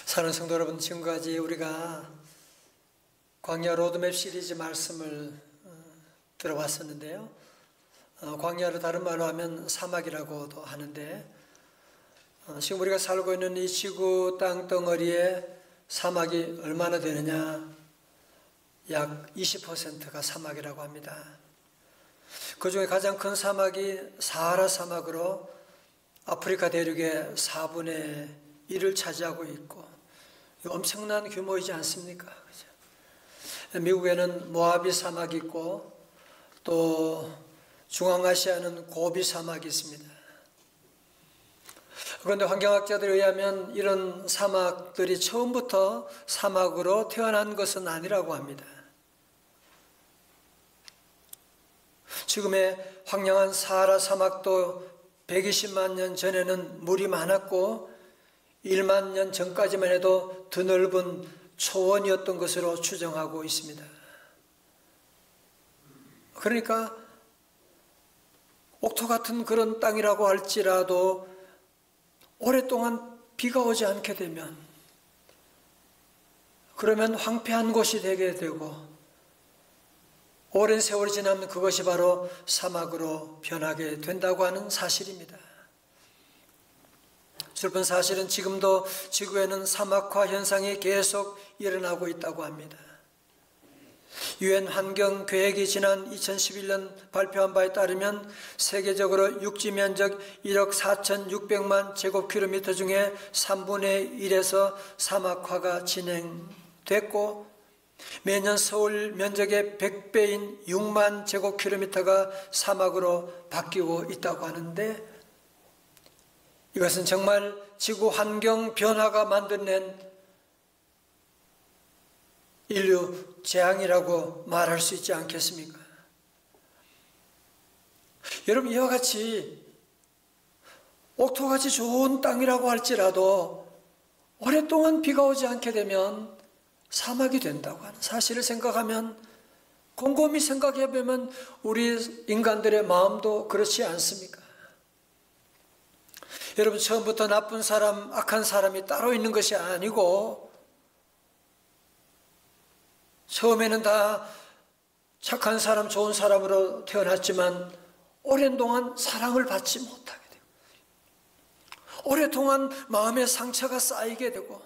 사랑하는 성도 여러분, 지금까지 우리가 광야 로드맵 시리즈 말씀을 들어봤었는데요. 광야를 다른 말로 하면 사막이라고도 하는데, 지금 우리가 살고 있는 이 지구 땅덩어리에 사막이 얼마나 되느냐? 약 20%가 사막이라고 합니다. 그 중에 가장 큰 사막이 사하라 사막으로 아프리카 대륙의 4분의 1을 차지하고 있고, 엄청난 규모이지 않습니까? 그죠? 미국에는 모하비 사막이 있고, 또 중앙아시아는 고비 사막이 있습니다. 그런데 환경학자들에 의하면 이런 사막들이 처음부터 사막으로 태어난 것은 아니라고 합니다. 지금의 황량한 사하라 사막도 120만 년 전에는 물이 많았고 1만 년 전까지만 해도 드넓은 초원이었던 것으로 추정하고 있습니다. 그러니까 옥토 같은 그런 땅이라고 할지라도 오랫동안 비가 오지 않게 되면, 그러면 황폐한 곳이 되게 되고 오랜 세월이 지나면 그것이 바로 사막으로 변하게 된다고 하는 사실입니다. 슬픈 사실은 지금도 지구에는 사막화 현상이 계속 일어나고 있다고 합니다. 유엔 환경계획이 지난 2011년 발표한 바에 따르면 세계적으로 육지 면적 1억 4,600만 제곱킬로미터 중에 3분의 1에서 사막화가 진행됐고, 매년 서울 면적의 100배인 6만 제곱킬로미터가 사막으로 바뀌고 있다고 하는데, 이것은 정말 지구 환경 변화가 만들어낸 인류 재앙이라고 말할 수 있지 않겠습니까? 여러분, 이와 같이 옥토같이 좋은 땅이라고 할지라도 오랫동안 비가 오지 않게 되면 사막이 된다고 하는 사실을 생각하면, 곰곰이 생각해 보면 우리 인간들의 마음도 그렇지 않습니까? 여러분, 처음부터 나쁜 사람, 악한 사람이 따로 있는 것이 아니고, 처음에는 다 착한 사람, 좋은 사람으로 태어났지만 오랜 동안 사랑을 받지 못하게 되고, 오랫동안 마음의 상처가 쌓이게 되고,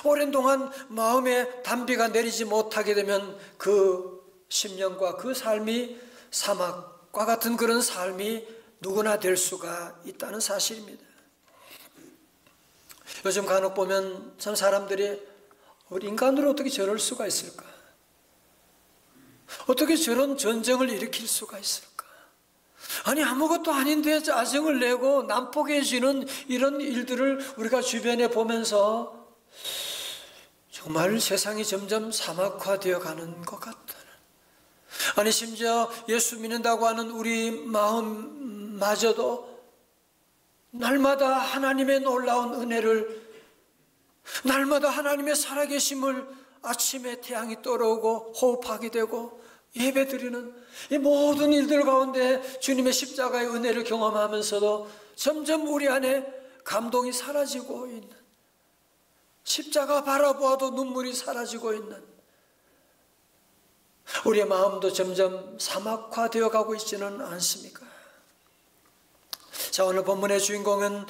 오랜 동안 마음에 단비가 내리지 못하게 되면 그 심령과 그 삶이 사막과 같은 그런 삶이 누구나 될 수가 있다는 사실입니다. 요즘 간혹 보면 참 사람들이 우리 인간으로 어떻게 저럴 수가 있을까? 어떻게 저런 전쟁을 일으킬 수가 있을까? 아니, 아무것도 아닌데 짜증을 내고 난폭해지는 이런 일들을 우리가 주변에 보면서 정말 세상이 점점 사막화되어 가는 것 같다는, 아니 심지어 예수 믿는다고 하는 우리 마음마저도 날마다 하나님의 놀라운 은혜를, 날마다 하나님의 살아계심을 아침에 태양이 떠오르고 호흡하게 되고 예배드리는 이 모든 일들 가운데 주님의 십자가의 은혜를 경험하면서도 점점 우리 안에 감동이 사라지고 있는, 십자가 바라보아도 눈물이 사라지고 있는 우리의 마음도 점점 사막화되어 가고 있지는 않습니까? 자, 오늘 본문의 주인공은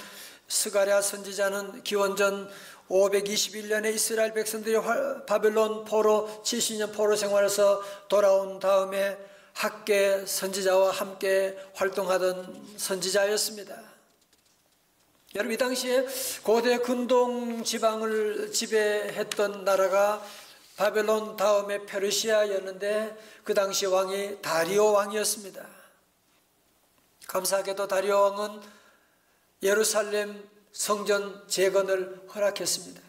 스가랴 선지자는 기원전 521년에 이스라엘 백성들이 바벨론 포로 70년 포로 생활에서 돌아온 다음에 학개 선지자와 함께 활동하던 선지자였습니다. 여러분, 이 당시에 고대 근동 지방을 지배했던 나라가 바벨론 다음에 페르시아였는데 그 당시 왕이 다리오 왕이었습니다. 감사하게도 다리오 왕은 예루살렘 성전 재건을 허락했습니다.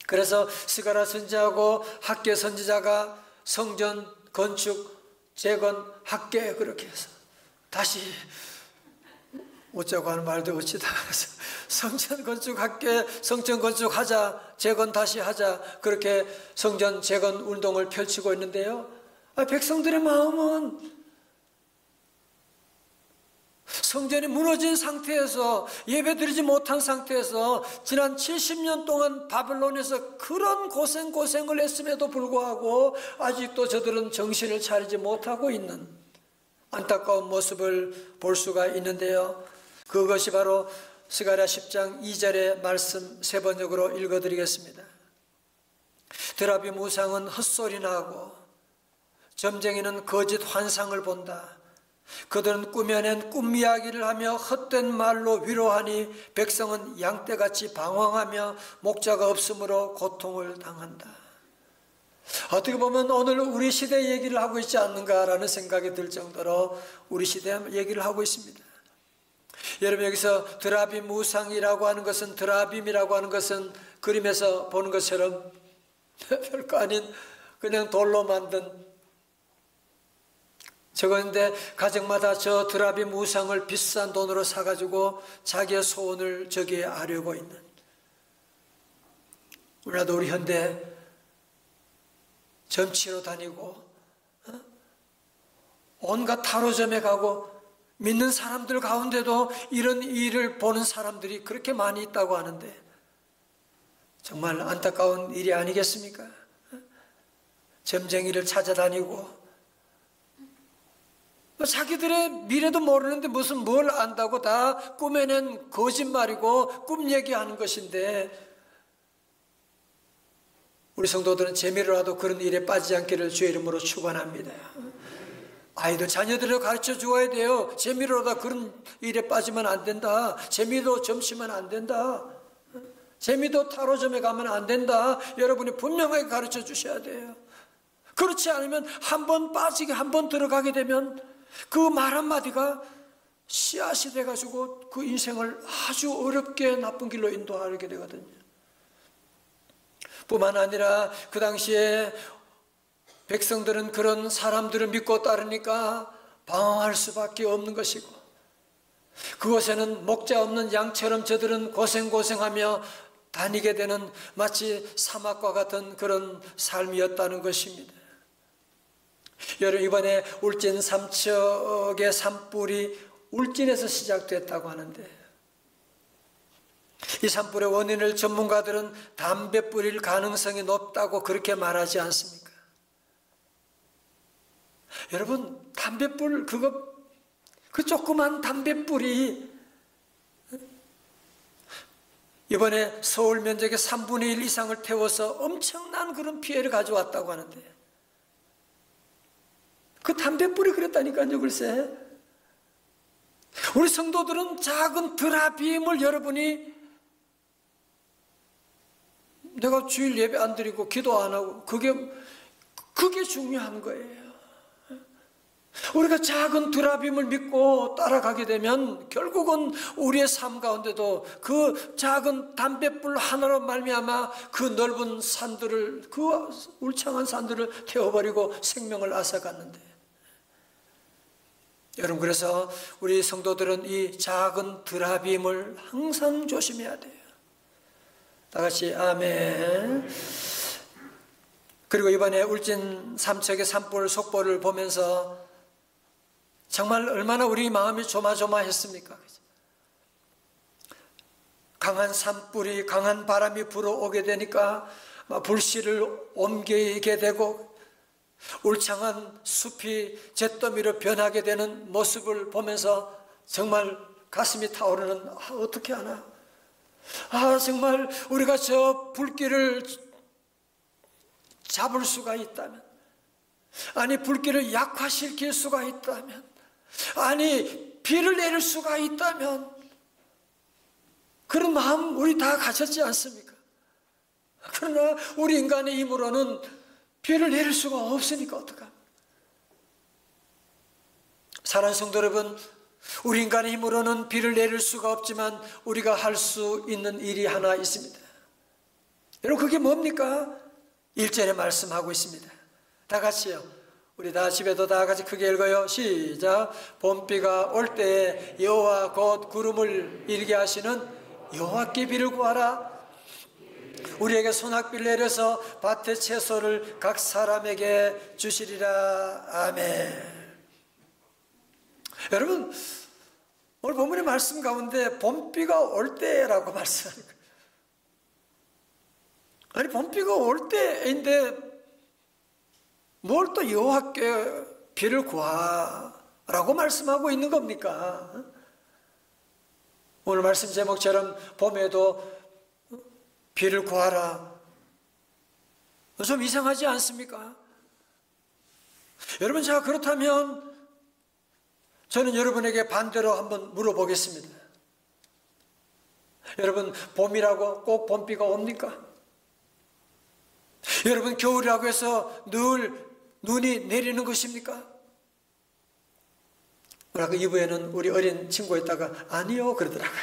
그래서 스가랴 선지자하고 학개 선지자가 성전 건축 재건 학개 그렇게 해서 다시 어쩌고 하는 말도 어찌다 해서 성전 건축할게, 성전 건축하자, 재건 다시 하자, 그렇게 성전 재건 운동을 펼치고 있는데요. 백성들의 마음은 성전이 무너진 상태에서 예배드리지 못한 상태에서 지난 70년 동안 바벨론에서 그런 고생을 했음에도 불구하고 아직도 저들은 정신을 차리지 못하고 있는 안타까운 모습을 볼 수가 있는데요. 그것이 바로 스가랴 10장 2절의 말씀 세 번역으로 읽어드리겠습니다. 드라빔 우상은 헛소리나 하고 점쟁이는 거짓 환상을 본다. 그들은 꾸며낸 꿈 이야기를 하며 헛된 말로 위로하니 백성은 양떼같이 방황하며 목자가 없으므로 고통을 당한다. 어떻게 보면 오늘 우리 시대 얘기를 하고 있지 않는가라는 생각이 들 정도로 우리 시대 얘기를 하고 있습니다. 여러분, 여기서 드라빔 우상이라고 하는 것은, 드라빔이라고 하는 것은 그림에서 보는 것처럼 별거 아닌 그냥 돌로 만든 저건데, 가정마다 저 드라빔 우상을 비싼 돈으로 사가지고 자기의 소원을 저기에 하려고 있는, 우리나라도 우리 현대 점치러 다니고 온갖 타로점에 가고 믿는 사람들 가운데도 이런 일을 보는 사람들이 그렇게 많이 있다고 하는데 정말 안타까운 일이 아니겠습니까? 점쟁이를 찾아다니고 자기들의 미래도 모르는데 무슨 뭘 안다고 다 꾸며낸 거짓말이고 꿈 얘기하는 것인데, 우리 성도들은 재미로라도 그런 일에 빠지지 않기를 주의 이름으로 축원합니다. 아이들 자녀들을 가르쳐 주어야 돼요. 재미로라도 그런 일에 빠지면 안 된다. 재미도 점치면 안 된다. 재미도 타로점에 가면 안 된다. 여러분이 분명하게 가르쳐 주셔야 돼요. 그렇지 않으면 한 번 빠지게, 한 번 들어가게 되면 그 말 한마디가 씨앗이 돼가지고 그 인생을 아주 어렵게 나쁜 길로 인도하게 되거든요. 뿐만 아니라 그 당시에 백성들은 그런 사람들을 믿고 따르니까 방황할 수밖에 없는 것이고, 그곳에는 목자 없는 양처럼 저들은 고생하며 다니게 되는 마치 사막과 같은 그런 삶이었다는 것입니다. 여러분, 이번에 울진 삼척의 산불이 울진에서 시작됐다고 하는데, 이 산불의 원인을 전문가들은 담배불일 가능성이 높다고 그렇게 말하지 않습니까? 여러분, 담배불, 그 조그만 담배불이 이번에 서울 면적의 3분의 1 이상을 태워서 엄청난 그런 피해를 가져왔다고 하는데, 그 담배불이 그랬다니까요, 글쎄. 우리 성도들은 작은 드라빔을 여러분이, 내가 주일 예배 안 드리고 기도 안 하고, 그게 중요한 거예요. 우리가 작은 드라빔을 믿고 따라가게 되면 결국은 우리의 삶 가운데도 그 작은 담뱃불 하나로 말미암아 그 넓은 산들을, 그 울창한 산들을 태워버리고 생명을 앗아갔는데, 여러분, 그래서 우리 성도들은 이 작은 드라빔을 항상 조심해야 돼요. 다 같이 아멘. 그리고 이번에 울진 삼척의 산불 속보를 보면서 정말 얼마나 우리 마음이 조마조마했습니까? 강한 산불이, 강한 바람이 불어오게 되니까 불씨를 옮기게 되고 울창한 숲이 잿더미로 변하게 되는 모습을 보면서 정말 가슴이 타오르는, 어떻게 하나? 정말 우리가 저 불길을 잡을 수가 있다면, 아니 불길을 약화시킬 수가 있다면, 아니 비를 내릴 수가 있다면, 그런 마음 우리 다 가졌지 않습니까? 그러나 우리 인간의 힘으로는 비를 내릴 수가 없으니까 어떡합니까? 사랑하는 성도 여러분, 우리 인간의 힘으로는 비를 내릴 수가 없지만 우리가 할 수 있는 일이 하나 있습니다. 여러분, 그게 뭡니까? 1절에 말씀하고 있습니다. 다 같이요. 우리 다 집에도 다 같이 크게 읽어요. 시작. 봄비가 올 때에 여호와 곧 구름을 일게 하시는 여호와께 비를 구하라. 우리에게 소낙비를 내려서 밭의 채소를 각 사람에게 주시리라. 아멘. 여러분, 오늘 본문의 말씀 가운데 봄비가 올 때라고 말씀하는 거예요. 아니 봄비가 올 때인데 뭘 또 여호와께 비를 구하라고 말씀하고 있는 겁니까? 오늘 말씀 제목처럼 봄에도 비를 구하라. 좀 이상하지 않습니까? 여러분, 제가 그렇다면 저는 여러분에게 반대로 한번 물어보겠습니다. 여러분, 봄이라고 꼭 봄비가 옵니까? 여러분, 겨울이라고 해서 늘 눈이 내리는 것입니까? 그러고 2부에는 우리 어린 친구가 있다가 아니요 그러더라고요.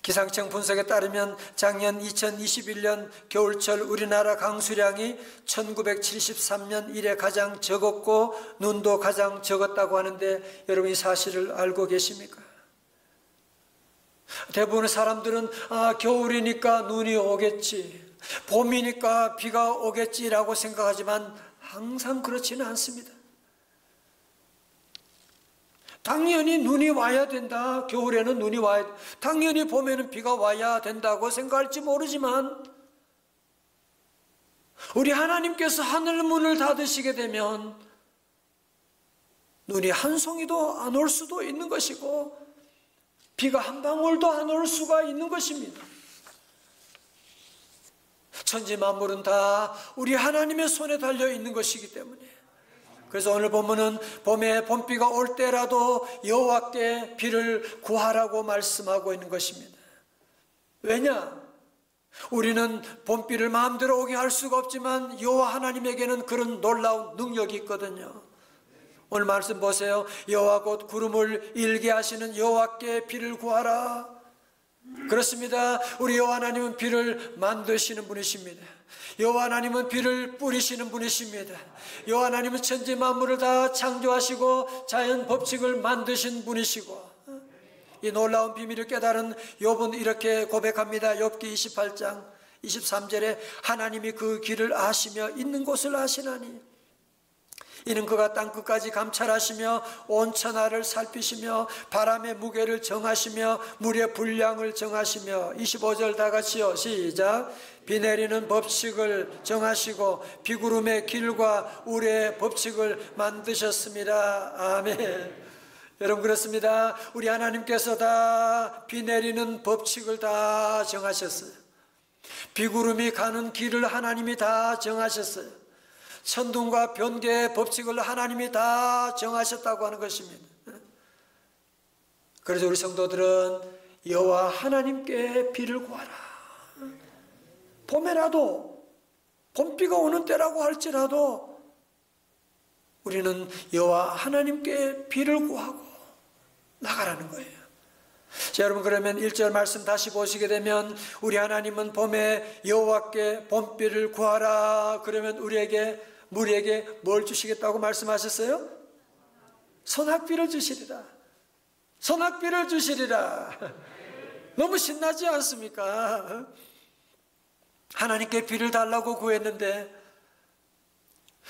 기상청 분석에 따르면 작년 2021년 겨울철 우리나라 강수량이 1973년 이래 가장 적었고 눈도 가장 적었다고 하는데 여러분 이 사실을 알고 계십니까? 대부분의 사람들은 겨울이니까 눈이 오겠지, 봄이니까 비가 오겠지라고 생각하지만 항상 그렇지는 않습니다. 당연히 눈이 와야 된다. 겨울에는 눈이 와야 된다. 당연히 봄에는 비가 와야 된다고 생각할지 모르지만 우리 하나님께서 하늘 문을 닫으시게 되면 눈이 한 송이도 안 올 수도 있는 것이고 비가 한 방울도 안 올 수가 있는 것입니다. 천지 만물은 다 우리 하나님의 손에 달려 있는 것이기 때문에 그래서 오늘 본문은 봄에 봄비가 올 때라도 여호와께 비를 구하라고 말씀하고 있는 것입니다. 왜냐? 우리는 봄비를 마음대로 오게 할 수가 없지만 여호와 하나님에게는 그런 놀라운 능력이 있거든요. 오늘 말씀 보세요. 여호와 곧 구름을 일게 하시는 여호와께 비를 구하라. 그렇습니다. 우리 여호와 하나님은 비를 만드시는 분이십니다. 여호와 하나님은 비를 뿌리시는 분이십니다. 여호와 하나님은 천지 만물을 다 창조하시고 자연 법칙을 만드신 분이시고 이 놀라운 비밀을 깨달은 욥은 이렇게 고백합니다. 욥기 28장 23절에 하나님이 그 길을 아시며 있는 곳을 아시나니 이는 그가 땅끝까지 감찰하시며 온 천하를 살피시며 바람의 무게를 정하시며 물의 분량을 정하시며 25절 다 같이요. 시작. 비 내리는 법칙을 정하시고 비구름의 길과 우레의 법칙을 만드셨습니다. 아멘. 여러분 그렇습니다. 우리 하나님께서 다 비 내리는 법칙을 다 정하셨어요. 비구름이 가는 길을 하나님이 다 정하셨어요. 천둥과 변개의 법칙을 하나님이 다 정하셨다고 하는 것입니다. 그래서 우리 성도들은 여호와 하나님께 비를 구하라. 봄에라도 봄비가 오는 때라고 할지라도 우리는 여호와 하나님께 비를 구하고 나가라는 거예요. 자, 여러분 그러면 1절 말씀 다시 보시게 되면 우리 하나님은 봄에 여호와께 봄비를 구하라. 그러면 우리에게 뭘 주시겠다고 말씀하셨어요? 소낙비를 주시리라. 소낙비를 주시리라. 너무 신나지 않습니까? 하나님께 비를 달라고 구했는데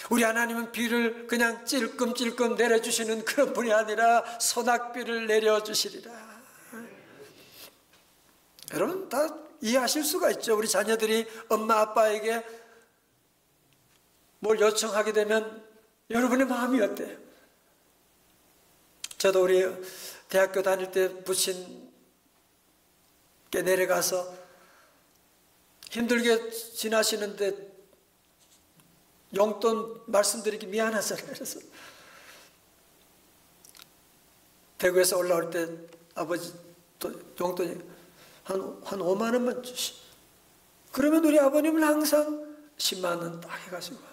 우리 하나님은 비를 그냥 찔끔찔끔 내려주시는 그런 분이 아니라 소낙비를 내려주시리라. 여러분 다 이해하실 수가 있죠. 우리 자녀들이 엄마 아빠에게 뭘 요청하게 되면 여러분의 마음이 어때요? 저도 우리 대학교 다닐 때 부친께 내려가서 힘들게 지나시는데 용돈 말씀드리기 미안해서 그래서 대구에서 올라올 때 아버지 또 용돈이 한 5만 원만 주시. 그러면 우리 아버님은 항상 10만 원 딱 해가지고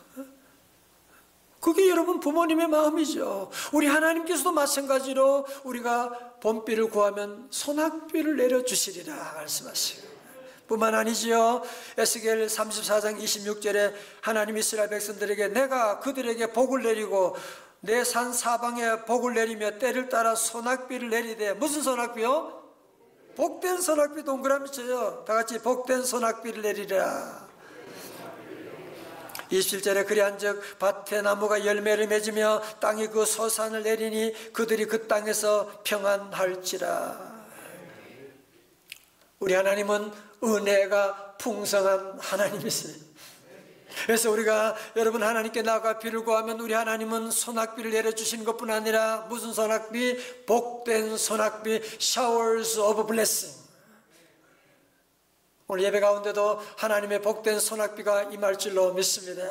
그게 여러분 부모님의 마음이죠. 우리 하나님께서도 마찬가지로 우리가 봄비를 구하면 소낙비를 내려주시리라 말씀하시고 뿐만 아니지요. 에스겔 34장 26절에 하나님 이스라엘 백성들에게 내가 그들에게 복을 내리고 내 산 사방에 복을 내리며 때를 따라 소낙비를 내리되 무슨 소낙비요? 복된 소낙비 동그라미 쳐요. 다 같이 복된 소낙비를 내리라. 27절에 그리한즉 밭의 나무가 열매를 맺으며 땅이 그 소산을 내리니 그들이 그 땅에서 평안할지라. 우리 하나님은 은혜가 풍성한 하나님이세요. 그래서 우리가 여러분 하나님께 나아가 비를 구하면 우리 하나님은 소낙비를 내려주시는 것뿐 아니라 무슨 소낙비? 복된 소낙비, showers of blessing. 오늘 예배 가운데도 하나님의 복된 소낙비가 임할 줄로 믿습니다.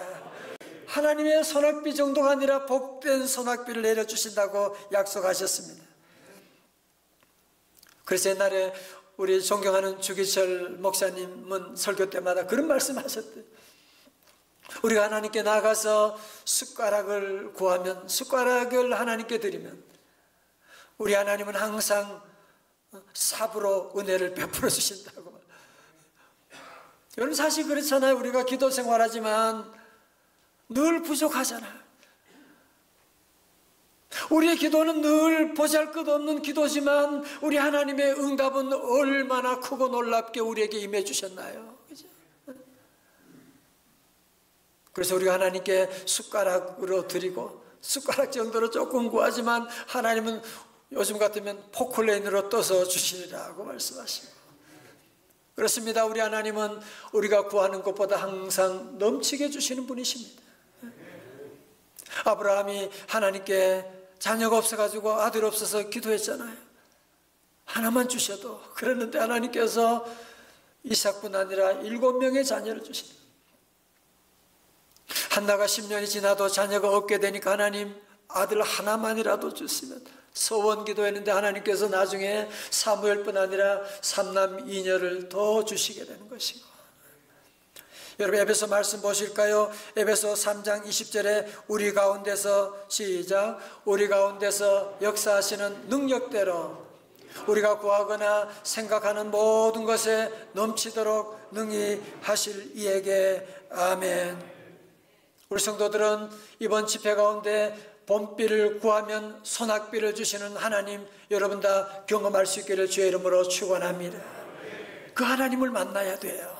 하나님의 소낙비 정도가 아니라 복된 소낙비를 내려주신다고 약속하셨습니다. 그래서 옛날에 우리 존경하는 주기철 목사님은 설교 때마다 그런 말씀하셨대요. 우리가 하나님께 나가서 숟가락을 구하면, 숟가락을 하나님께 드리면 우리 하나님은 항상 삽으로 은혜를 베풀어 주신다고. 여러분 사실 그렇잖아요. 우리가 기도 생활하지만 늘 부족하잖아요. 우리의 기도는 늘 보잘것없는 기도지만 우리 하나님의 응답은 얼마나 크고 놀랍게 우리에게 임해 주셨나요? 그죠? 그래서 우리가 하나님께 숟가락으로 드리고 숟가락 정도로 조금 구하지만 하나님은 요즘 같으면 포클레인으로 떠서 주시리라고 말씀하시고, 그렇습니다. 우리 하나님은 우리가 구하는 것보다 항상 넘치게 주시는 분이십니다. 아브라함이 하나님께 자녀가 없어가지고 아들 없어서 기도했잖아요. 하나만 주셔도. 그랬는데 하나님께서 이삭뿐 아니라 7명의 자녀를 주신다. 한나가 10년이 지나도 자녀가 없게 되니까 하나님 아들 하나만이라도 주시면 소원 기도했는데 하나님께서 나중에 사무엘뿐 아니라 3남 2녀를 더 주시게 되는 것이고. 여러분 에베소 말씀 보실까요? 에베소 3장 20절에 우리 가운데서 시작, 우리 가운데서 역사하시는 능력대로 우리가 구하거나 생각하는 모든 것에 넘치도록 능히 하실 이에게 아멘. 우리 성도들은 이번 집회 가운데 봄비를 구하면 소낙비를 주시는 하나님 여러분 다 경험할 수 있기를 주의 이름으로 축원합니다. 그 하나님을 만나야 돼요.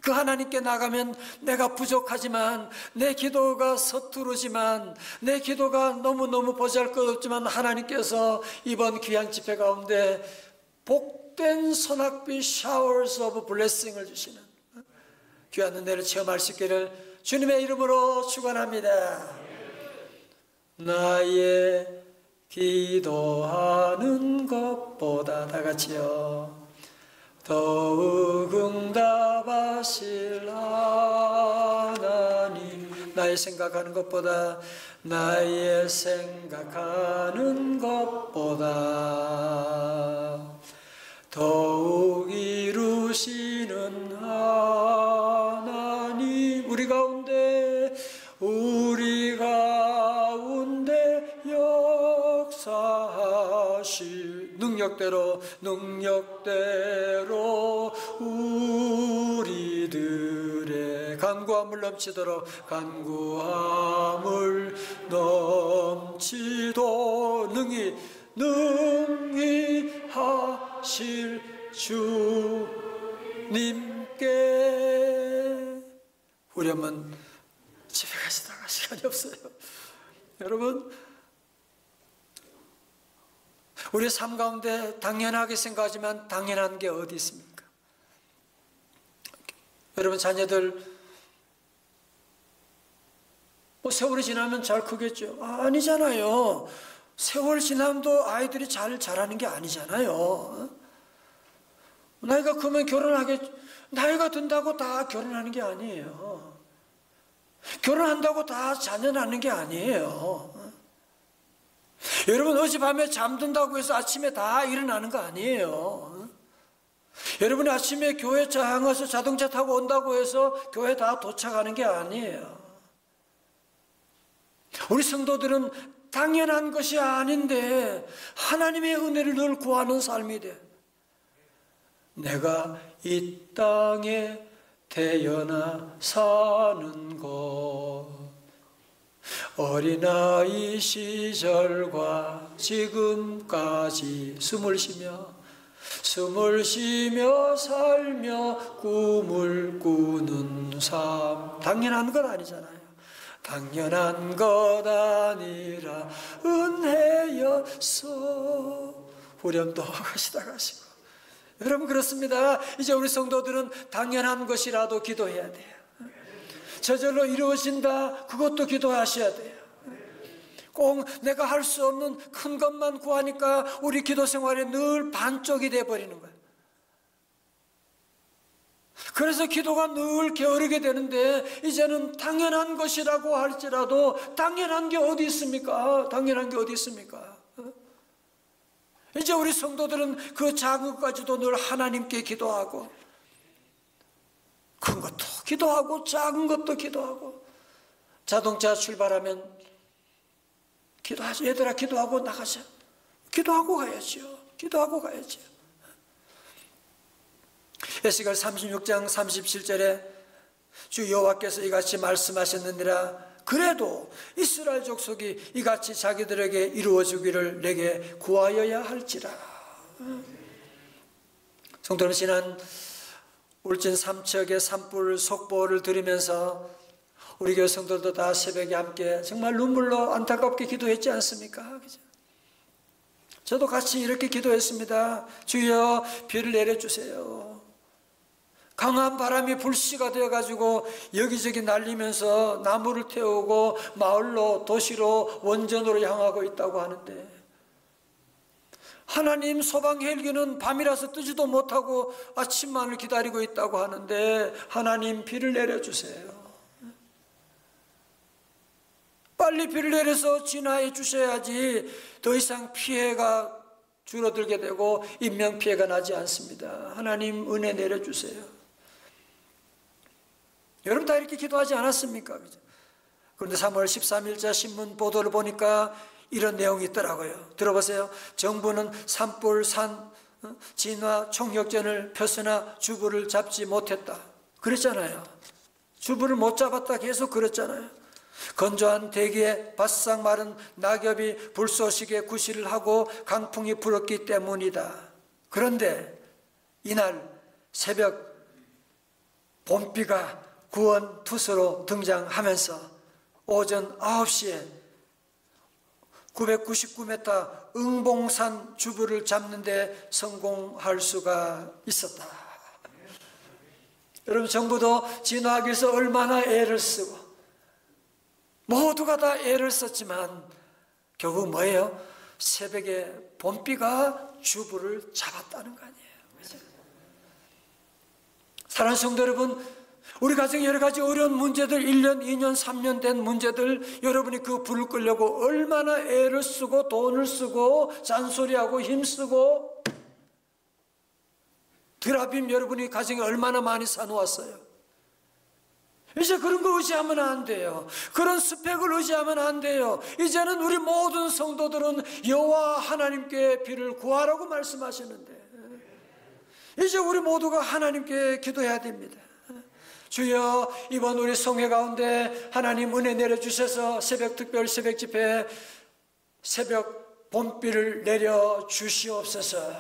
그 하나님께 나가면 내가 부족하지만, 내 기도가 서투르지만, 내 기도가 너무너무 보잘것없지만 하나님께서 이번 귀한 집회 가운데 복된 소낙비 showers of blessing을 주시는 귀한 은혜를 체험할 수 있기를 주님의 이름으로 축원합니다. 나의 기도하는 것보다, 다 같이요, 더욱 응답하실 하나님. 나의 생각하는 것보다, 나의 생각하는 것보다 더욱 이루시는 하나님. 우리 가운데 역사하실 능력대로 우리들의 간구함을 넘치도록, 간구함을 넘치도록 능히 하실 주님께. 우리 한번 집에 가시다가 시간이 없어요. 여러분, 우리 삶 가운데 당연하게 생각하지만 당연한 게 어디 있습니까? 여러분 자녀들 세월이 지나면 잘 크겠죠? 아니잖아요. 세월 지남도 아이들이 잘 자라는 게 아니잖아요. 나이가 크면 결혼하겠죠. 나이가 든다고 다 결혼하는 게 아니에요. 결혼한다고 다 자녀 낳는 게 아니에요. 여러분 어젯밤에 잠든다고 해서 아침에 다 일어나는 거 아니에요. 여러분이 아침에 교회 향해서 자동차 타고 온다고 해서 교회 다 도착하는 게 아니에요. 우리 성도들은 당연한 것이 아닌데 하나님의 은혜를 늘 구하는 삶이 돼. 내가 이 땅에 태어나 사는 것, 어린아이 시절과 지금까지 숨을 쉬며 숨을 쉬며 살며 꿈을 꾸는 삶. 당연한 건 아니잖아요. 당연한 것 아니라 은혜였어. 후렴도 시작하시고. 여러분 그렇습니다. 이제 우리 성도들은 당연한 것이라도 기도해야 돼요. 저절로 이루어진다, 그것도 기도하셔야 돼요. 꼭 내가 할 수 없는 큰 것만 구하니까 우리 기도 생활에 늘 반쪽이 돼버리는 거예요. 그래서 기도가 늘 게으르게 되는데, 이제는 당연한 것이라고 할지라도 당연한 게 어디 있습니까? 당연한 게 어디 있습니까? 이제 우리 성도들은 그 작은 것까지도 늘 하나님께 기도하고, 큰 것도 기도하고 작은 것도 기도하고. 자동차 출발하면 기도하죠. 얘들아 기도하고 나가자. 기도하고 가야죠. 기도하고 가야죠. 에스겔 36장 37절에 주 여호와께서 이같이 말씀하셨느니라. 그래도 이스라엘 족속이 이같이 자기들에게 이루어주기를 내게 구하여야 할지라. 성도는 지난 울진 삼척의 산불 속보를 들으면서 우리 교회 성도들도 다 새벽에 함께 정말 눈물로 안타깝게 기도했지 않습니까? 저도 같이 이렇게 기도했습니다. 주여 비를 내려주세요. 강한 바람이 불씨가 되어가지고 여기저기 날리면서 나무를 태우고 마을로 도시로 원전으로 향하고 있다고 하는데, 하나님 소방 헬기는 밤이라서 뜨지도 못하고 아침만을 기다리고 있다고 하는데, 하나님 비를 내려주세요. 빨리 비를 내려서 진화해 주셔야지 더 이상 피해가 줄어들게 되고 인명피해가 나지 않습니다. 하나님 은혜 내려주세요. 여러분 다 이렇게 기도하지 않았습니까? 그런데 3월 13일자 신문 보도를 보니까 이런 내용이 있더라고요. 들어보세요. 정부는 산불 진화 총력전을 폈으나 주부를 잡지 못했다. 그랬잖아요. 주부를 못 잡았다 계속 그랬잖아요. 건조한 대기에 바싹 마른 낙엽이 불쏘시개 구실을 하고 강풍이 불었기 때문이다. 그런데 이날 새벽 봄비가 구원투수로 등장하면서 오전 9시에 999m 응봉산 주부를 잡는 데 성공할 수가 있었다. 여러분 정부도 진화하기 위해서 얼마나 애를 쓰고 모두가 다 애를 썼지만 결국 뭐예요? 새벽에 봄비가 주부를 잡았다는 거 아니에요. 그렇죠? 사랑하는 성도 여러분, 우리 가정에 여러 가지 어려운 문제들, 1년, 2년, 3년 된 문제들, 여러분이 그 불을 끄려고 얼마나 애를 쓰고 돈을 쓰고 잔소리하고 힘쓰고 드라빔 여러분이 가정에 얼마나 많이 사놓았어요. 이제 그런 거 의지하면 안 돼요. 그런 스펙을 의지하면 안 돼요. 이제는 우리 모든 성도들은 여호와 하나님께 비를 구하라고 말씀하시는데, 이제 우리 모두가 하나님께 기도해야 됩니다. 주여, 이번 우리 성회 가운데 하나님 은혜 내려주셔서 새벽 특별 새벽 집회 새벽 봄비를 내려 주시옵소서.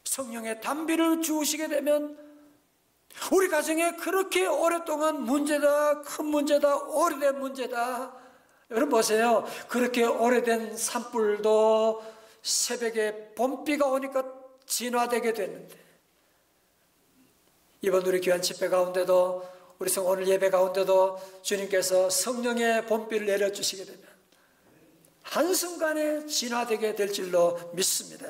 성령의 단비를 주시게 되면 우리 가정에 그렇게 오랫동안 문제다, 큰 문제다, 오래된 문제다. 여러분 보세요. 그렇게 오래된 산불도 새벽에 봄비가 오니까 진화되게 됐는데, 이번 우리 귀한 집회 가운데도, 우리 성 오늘 예배 가운데도 주님께서 성령의 봄비를 내려주시게 되면 한순간에 진화되게 될 줄로 믿습니다.